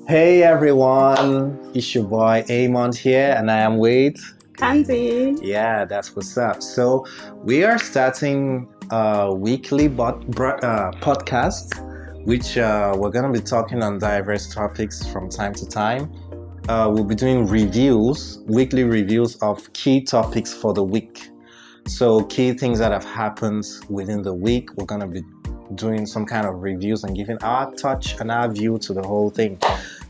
Hey everyone, it's your boy Aaymond here, and I am with Kanzi. Yeah, that's what's up. So we are starting a weekly podcast, which we're gonna be talking on diverse topics from time to time. We'll be doing weekly reviews of key topics for the week. So key things that have happened within the week, we're gonna be doing some kind of reviews and giving our touch and our view to the whole thing.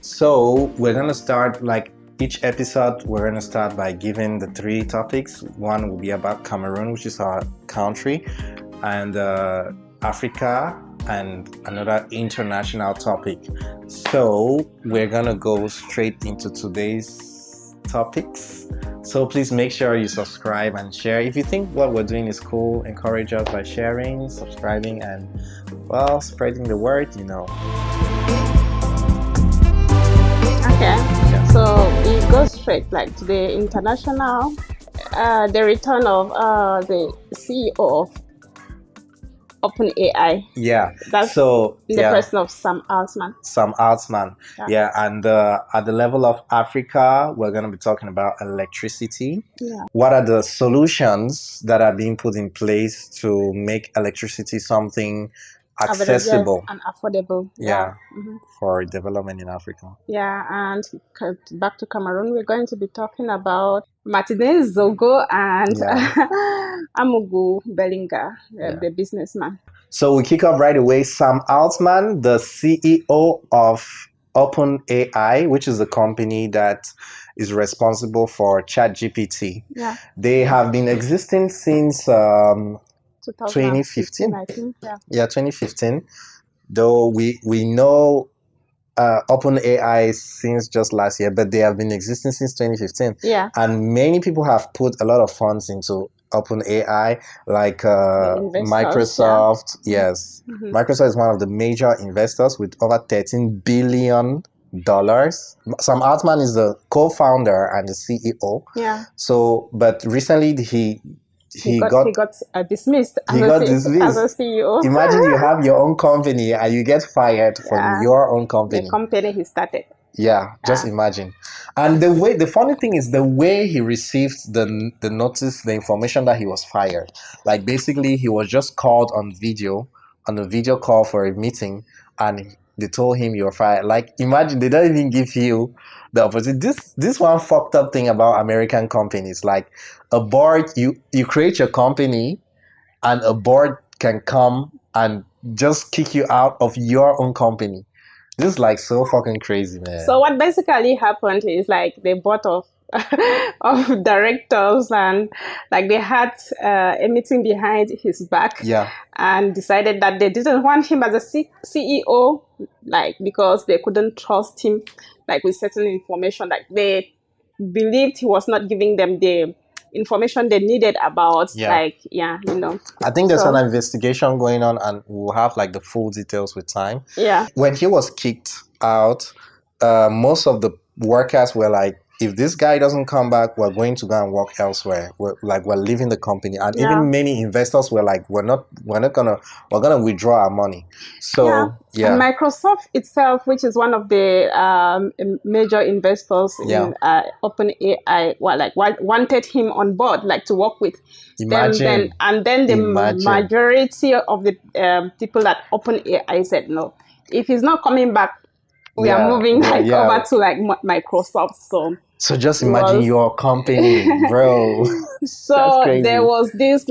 So we're gonna start like each episode. We're gonna start by giving the three topics. One will be about Cameroon, which is our country, and Africa, and another international topic. So we're gonna go straight into today's topics. So please make sure you subscribe and share. If you think what we're doing is cool, encourage us by sharing, subscribing, and spreading the word, Okay, so we go straight like to the international, the return of the CEO of OpenAI. Yeah. That's so in the person of Sam Altman. Sam Altman. Yeah. And at the level of Africa, we're going to be talking about electricity. Yeah. What are the solutions that are being put in place to make electricity something accessible and affordable? Yeah. Mm-hmm. For development in Africa. Yeah, and back to Cameroon, we're going to be talking about Martinez Zogo and Amougou Belinga, the businessman. So we kick off right away. Sam Altman, the CEO of OpenAI, which is a company that is responsible for ChatGPT. Yeah. They have been existing since 2015. I think. Yeah, 2015. Though we know OpenAI since just last year, but they have been existing since 2015. Yeah. And many people have put a lot of funds into OpenAI, like Microsoft. Yeah. Yes. Mm-hmm. Microsoft is one of the major investors with over $13 billion. Sam Altman is the co-founder and the CEO. Yeah. So, but recently he got dismissed as a CEO. Imagine you have your own company and you get fired from your own company. The company he started. Yeah, just imagine. And the funny thing is the way he received the notice, the information that he was fired. Like basically he was just called on a video call for a meeting, and they told him you're fired. Like imagine they don't even give you the opportunity. This one fucked up thing about American companies. Like a board, you create your company and a board can come and just kick you out of your own company. This is like so fucking crazy, man. So what basically happened is like the board of directors, and like they had a meeting behind his back, and decided that they didn't want him as a CEO, like because they couldn't trust him, like with certain information. Like they believed he was not giving them the information they needed about I think there's an investigation going on, and we'll have like the full details with time. When he was kicked out, most of the workers were like, if this guy doesn't come back, we're going to go and work elsewhere. We're leaving the company. And even many investors were like, we're gonna withdraw our money. So And Microsoft itself, which is one of the major investors in OpenAI, wanted him on board, like to work with them. And then the majority of the people at OpenAI said no. If he's not coming back, we are moving over to like Microsoft. So just imagine your company, bro. So there was this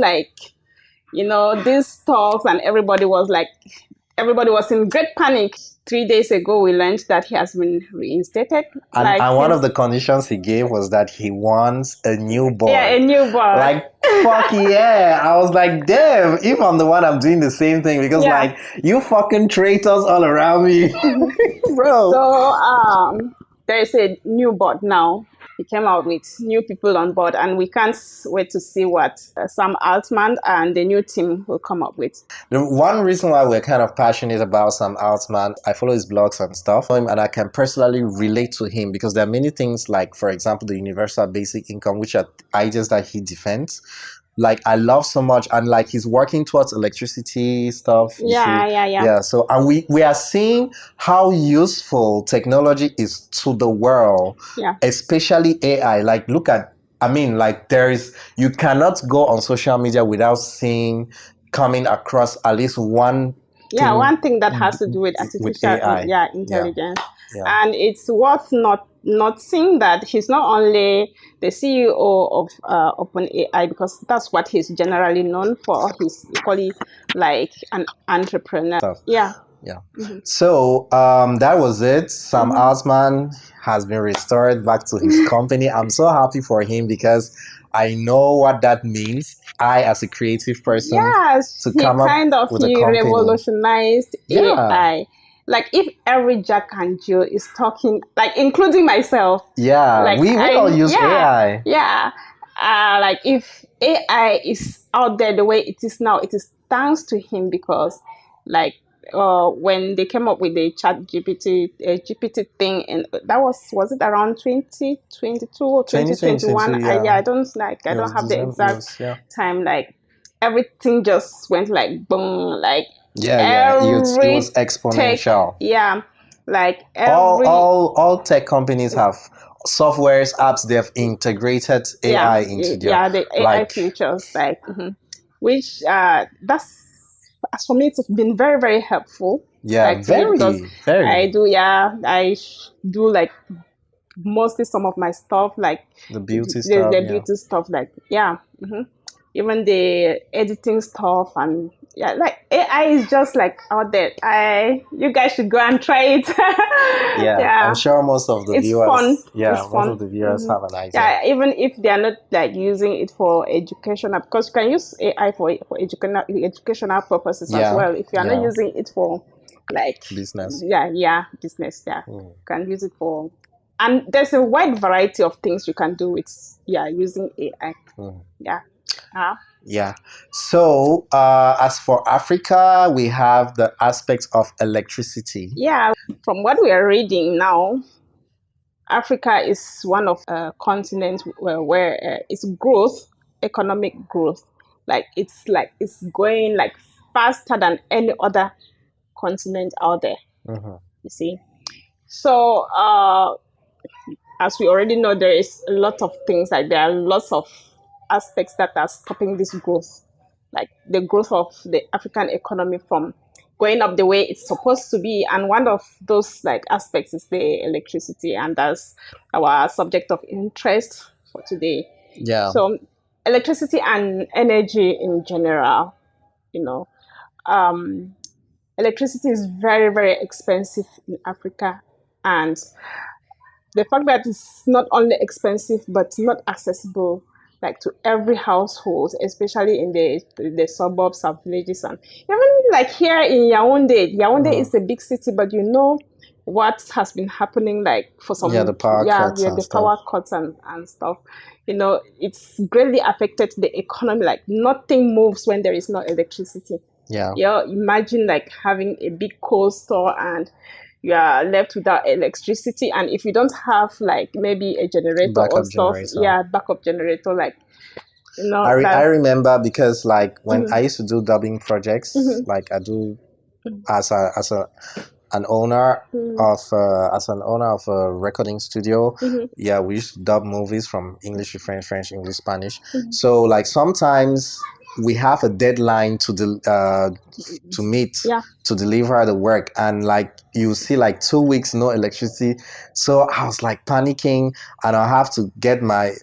these talks, and everybody was in great panic. 3 days ago, we learned that he has been reinstated. And one of the conditions he gave was that he wants a new board. Yeah, a new board. Like, fuck yeah. I was like, damn, if I'm the one, I'm doing the same thing. Because like, you fucking traitors all around me. Bro. So there's a new board now. He came out with new people on board, and we can't wait to see what Sam Altman and the new team will come up with. The one reason why we're kind of passionate about Sam Altman, I follow his blogs and stuff, and I can personally relate to him because there are many things like, for example, the universal basic income, which are ideas that he defends. like I love so much, and like he's working towards electricity stuff. Yeah. So and we are seeing how useful technology is to the world, especially AI. Like look at, I mean, like you cannot go on social media without seeing coming across at least one thing that has to do with artificial intelligence. And it's worth not seeing that he's not only the CEO of OpenAI, because that's what he's generally known for. He's equally like an entrepreneur. Yeah. So that was it. Sam Altman has been restored back to his company. I'm so happy for him because I know what that means. I, as a creative person, to come up with a company. He revolutionized AI. Like if every Jack and Jill is talking, like including myself. Like we all use AI. Like if AI is out there the way it is now, it is thanks to him, because like when they came up with the GPT thing, and that was it around 2022 or 2021? I don't have the exact time. Like everything just went like boom, like it was exponential. Like all tech companies have softwares, apps. They have integrated AI into their the AI features, like which that's, as for me, it's been very, very helpful. Very. I do like mostly some of my stuff, like the beauty stuff. The beauty stuff, like even the editing stuff, and like AI is just like out there. You guys should go and try it. I'm sure most of the viewers. Fun. Most of the viewers have an idea. Even if they are not like using it for educational, because you can use AI for educational purposes as well. If you are not using it for like business. Business. You can use it for, and there's a wide variety of things you can do with using AI. So as for Africa, we have the aspects of electricity. From what we are reading now, Africa is one of continents where its growth, economic growth, it's going like faster than any other continent out there. You see, so as we already know, there is a lot of things, like there are lots of aspects that are stopping this growth, like the growth of the African economy from going up the way it's supposed to be. And one of those like aspects is the electricity, and that's our subject of interest for today. So electricity and energy in general, electricity is very, very expensive in Africa, and the fact that it's not only expensive but not accessible like to every household, especially in the suburbs and villages, and even like here in Yaoundé. Yaoundé is a big city, but what has been happening, like for some the power cuts power cuts and stuff. It's greatly affected the economy. Like nothing moves when there is no electricity. Imagine like having a big cold store and you are left without electricity, and if you don't have like maybe a generator backup generator, like I remember, because like when I used to do dubbing projects, like I do as an owner of a recording studio. We used to dub movies from English to French, French, English, Spanish. So like sometimes we have a deadline to meet to deliver the work, and like you see like 2 weeks no electricity. So I was like panicking, and I have to get my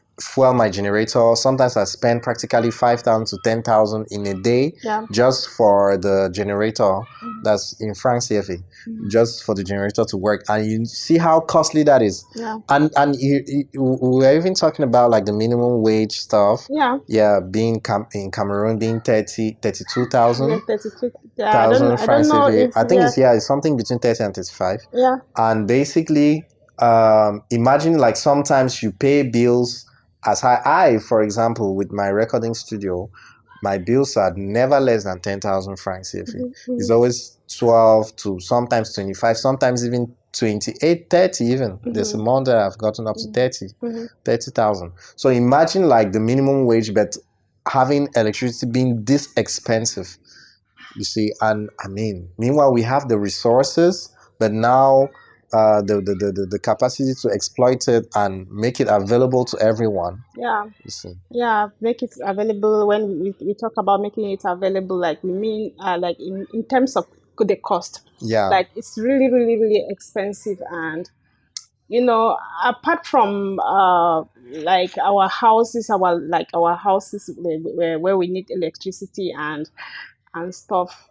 generator. Sometimes I spend practically 5,000 to 10,000 in a day just for the generator. That's in francs CFA, just for the generator to work. And you see how costly that is. And we were even talking about like the minimum wage stuff. Being in Cameroon being 32,000. 32,000 francs CFA. I think it's something between 30 and 35. And basically, imagine like sometimes you pay bills as high. I, for example, with my recording studio, my bills are never less than 10,000 francs CFA. It's always 12 to sometimes 25, sometimes even 28, 30 even. There's a month that I've gotten up to 30,000. So imagine like the minimum wage, but having electricity being this expensive. You see, and I mean, meanwhile, we have the resources, but now the capacity to exploit it and make it available to everyone. Yeah. You see. Yeah, make it available. When we talk about making it available, like we mean like in terms of the cost. Yeah. Like it's really, really, really expensive. And apart from like our houses, where we need electricity and stuff,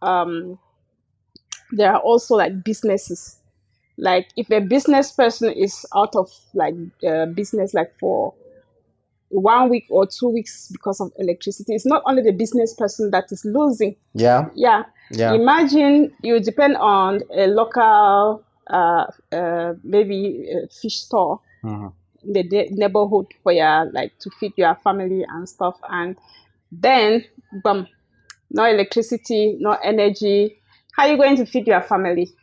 there are also like businesses. Like if a business person is out of like business like for 1 week or 2 weeks because of electricity, it's not only the business person that is losing. Yeah. Imagine you depend on a local maybe a fish store in the neighborhood for to feed your family and stuff, and then boom, no electricity, no energy. How are you going to feed your family?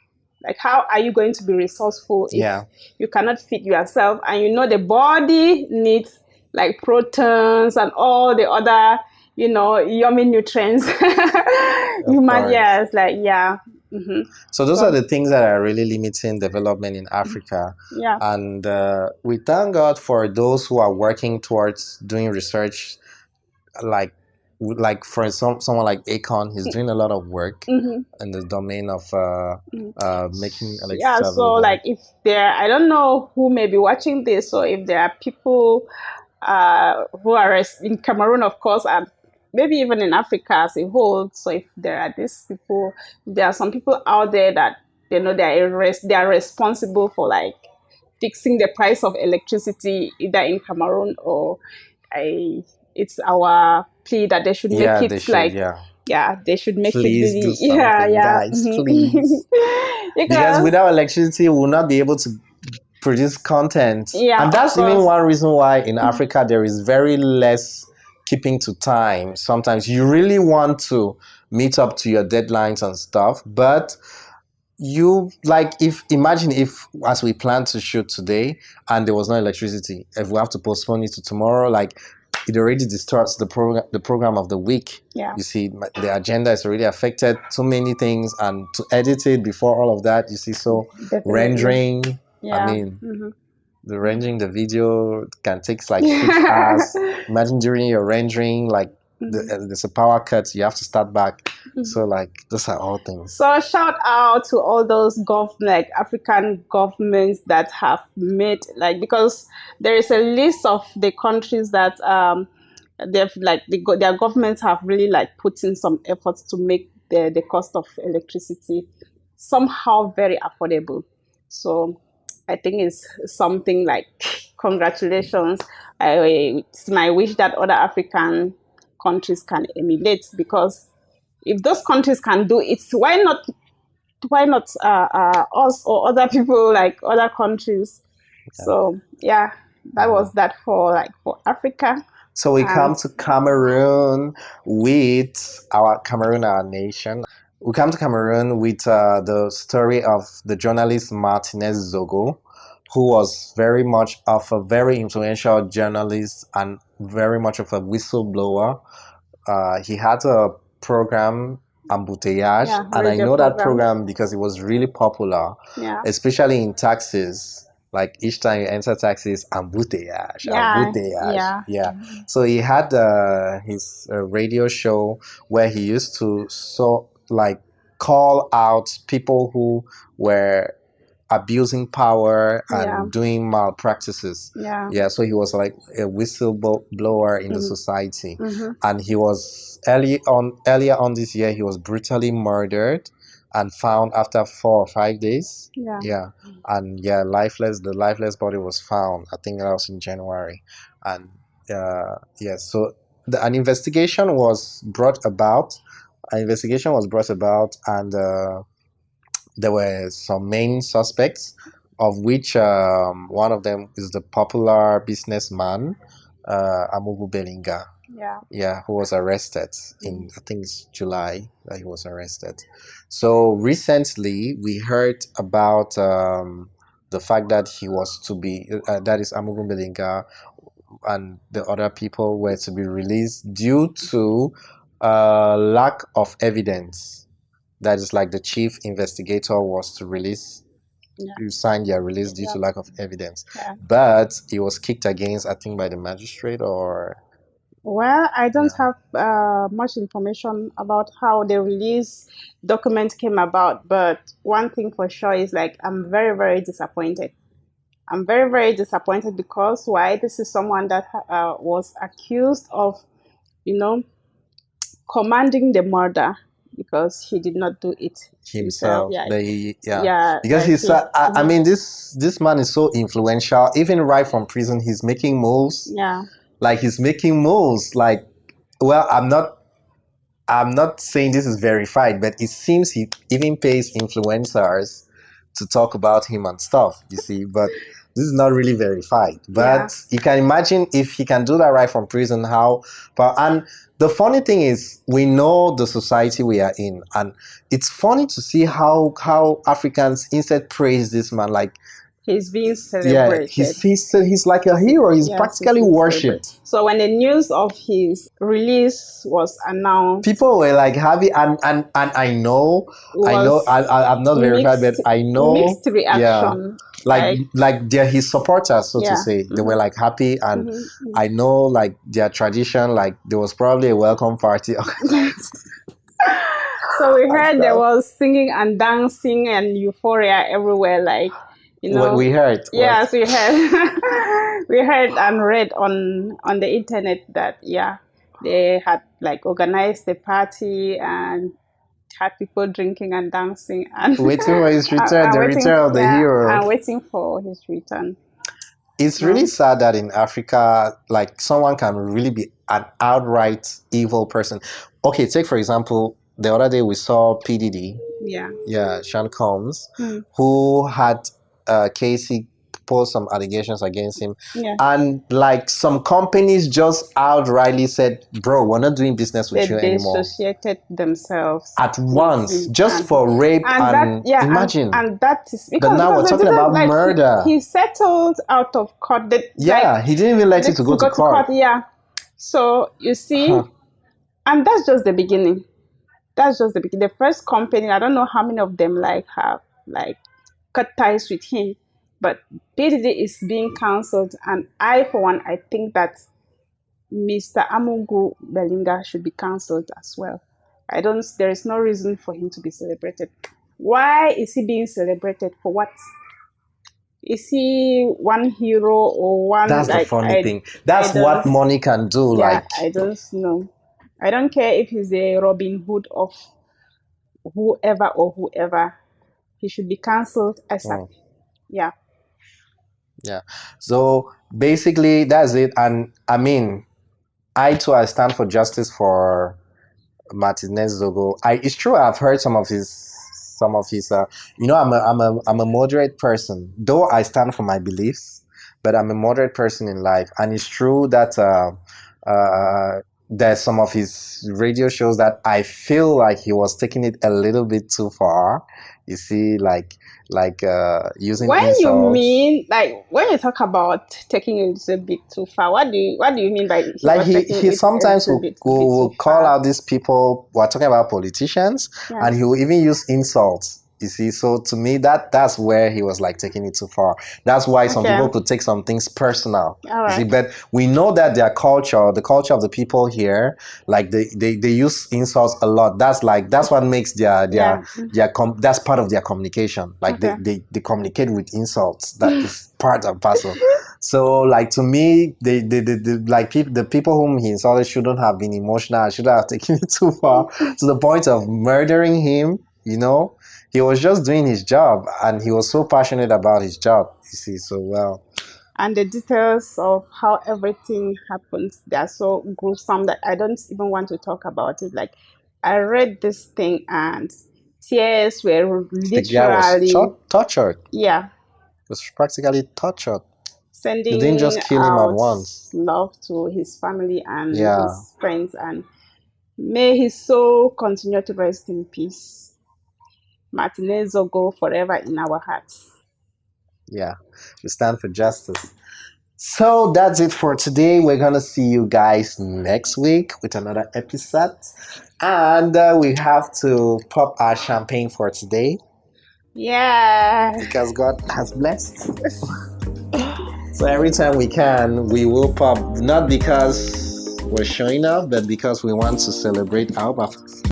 Like, how are you going to be resourceful if you cannot feed yourself? And the body needs like proteins and all the other, yummy nutrients. So those are the things that are really limiting development in Africa. Yeah. And we thank God for those who are working towards doing research, like for someone like Akon. He's doing a lot of work in the domain of making electricity available. So like if I don't know who may be watching this, so if there are people who are in Cameroon, of course, and maybe even in Africa as a whole. So if there are these people, there are some people out there that they are responsible for like fixing the price of electricity either in Cameroon or it's our plea that they should make it they should make please it really guys, please. Because without electricity we will not be able to produce content. And that's even one reason why in Africa there is very less keeping to time. Sometimes you really want to meet up to your deadlines and stuff, but you imagine if as we plan to shoot today and there was no electricity, if we have to postpone it to tomorrow, like it already distorts the program of the week. You see, the agenda is already affected, too many things, and to edit it before all of that, you see, so rendering, I mean, the rendering the video can take like 6 hours. Imagine during your rendering, like there's a power cut, you have to start back. So like those are all things. So shout out to all those African governments that have made because there is a list of the countries that they've their governments have really put in some efforts to make the cost of electricity somehow very affordable. So I think it's something like congratulations. It's my wish that other African countries can emulate, because if those countries can do it, why not us or other people like other countries? So that was that for Africa. So we come to Cameroon with our nation. We come to Cameroon with the story of the journalist Martinez Zogo, who was very much of a very influential journalist and very much of a whistleblower. He had a program, Embouteillage, and I know that program because it was really popular, especially in taxis. Like each time you enter taxis, embouteillage. So he had his radio show where he used to call out people who were abusing power and doing malpractices. So he was like a whistleblower in the society, and he was earlier on this year he was brutally murdered and found after 4 or 5 days. And lifeless. The lifeless body was found. I think that was in January, and so an investigation was brought about. And there were some main suspects, of which one of them is the popular businessman Amougou Belinga. Who was arrested in, I think it's July that he was arrested. So recently we heard about the fact that he was to be, that is Amougou Belinga and the other people were to be released due to lack of evidence. That is like the chief investigator was to release, you signed their release due to lack of evidence. But it was kicked against, I think, by the magistrate or... Well, I don't have much information about how the release document came about, but one thing for sure is like I'm very, very disappointed. I'm very, very disappointed because why? This is someone that was accused of, commanding the murder because he did not do it himself. Because he said, I mean, this man is so influential. Even right from prison, he's making moves. Like he's making moves. Like, well, I'm not saying this is verified, but it seems he even pays influencers to talk about him and stuff. You see, but this is not really verified. But you can imagine if he can do that right from prison, how. And the funny thing is, we know the society we are in, and it's funny to see how Africans instead praise this man like. He's being celebrated. He's like a hero. He's practically worshipped. So when the news of his release was announced, people were like happy, and I know, I'm not verified, but I know mixed reaction. Like they're his supporters, so to say. They were like happy, and I know like their tradition, like there was probably a welcome party. So we heard there was singing and dancing and euphoria everywhere, like. We heard. Yes, we heard. We heard and read on the internet that they had like organized a party and had people drinking and dancing and waiting for his return, the return of the hero. And waiting for his return. It's really sad that in Africa, like someone can really be an outright evil person. Okay, take for example, the other day we saw P. Diddy. Sean Combs, who had Casey posed some allegations against him, and like some companies just outrightly said, bro, we're not doing business with you anymore. They dissociated themselves at once just for rape and imagine. And that is because, but now we're talking about murder. He settled out of court. He didn't even let it to go to court. So you see, and that's just the beginning. That's just the beginning. The first company, I don't know how many of them have cut ties with him, but PDD is being cancelled, and I, for one, I think that Mr. Amougou Belinga should be cancelled as well. There is no reason for him to be celebrated. Why is he being celebrated? For what? Is he one hero or one? That's the funny thing. That's what money can do. I don't know. I don't care if he's a Robin Hood of whoever. He should be cancelled ASAP. So basically, that's it. And I mean, I stand for justice for Martinez Zogo. It's true. I've heard some of his. I'm a moderate person. Though I stand for my beliefs, but I'm a moderate person in life. And it's true that there's some of his radio shows that I feel like he was taking it a little bit too far. You see, using when insults. You mean when you talk about taking it a bit too far? What do you mean by he sometimes will call out these people who are talking about politicians, and he will even use insults. You see, so to me that's where he was taking it too far. That's why some people could take some things personal. You see, but we know that their culture, the culture of the people here, they use insults a lot. That's what makes that's part of their communication. They communicate with insults. That is part and parcel. So to me, the people whom he insulted shouldn't have been emotional. Shouldn't have taken it too far to the point of murdering him. He was just doing his job, and he was so passionate about his job. You see, so well. And the details of how everything happens, they are so gruesome that I don't even want to talk about it. I read this thing, and tears were literally... The guy was tortured. Yeah. He was practically tortured. Sending they didn't just kill him at once. Love to his family and his friends, and may his soul continue to rest in peace. Martinez Zogo forever in our hearts. Yeah, we stand for justice. So that's it for today. We're gonna see you guys next week with another episode, and we have to pop our champagne for today. Yeah. Because God has blessed. So every time we can, we will pop, not because we're showing off, but because we want to celebrate our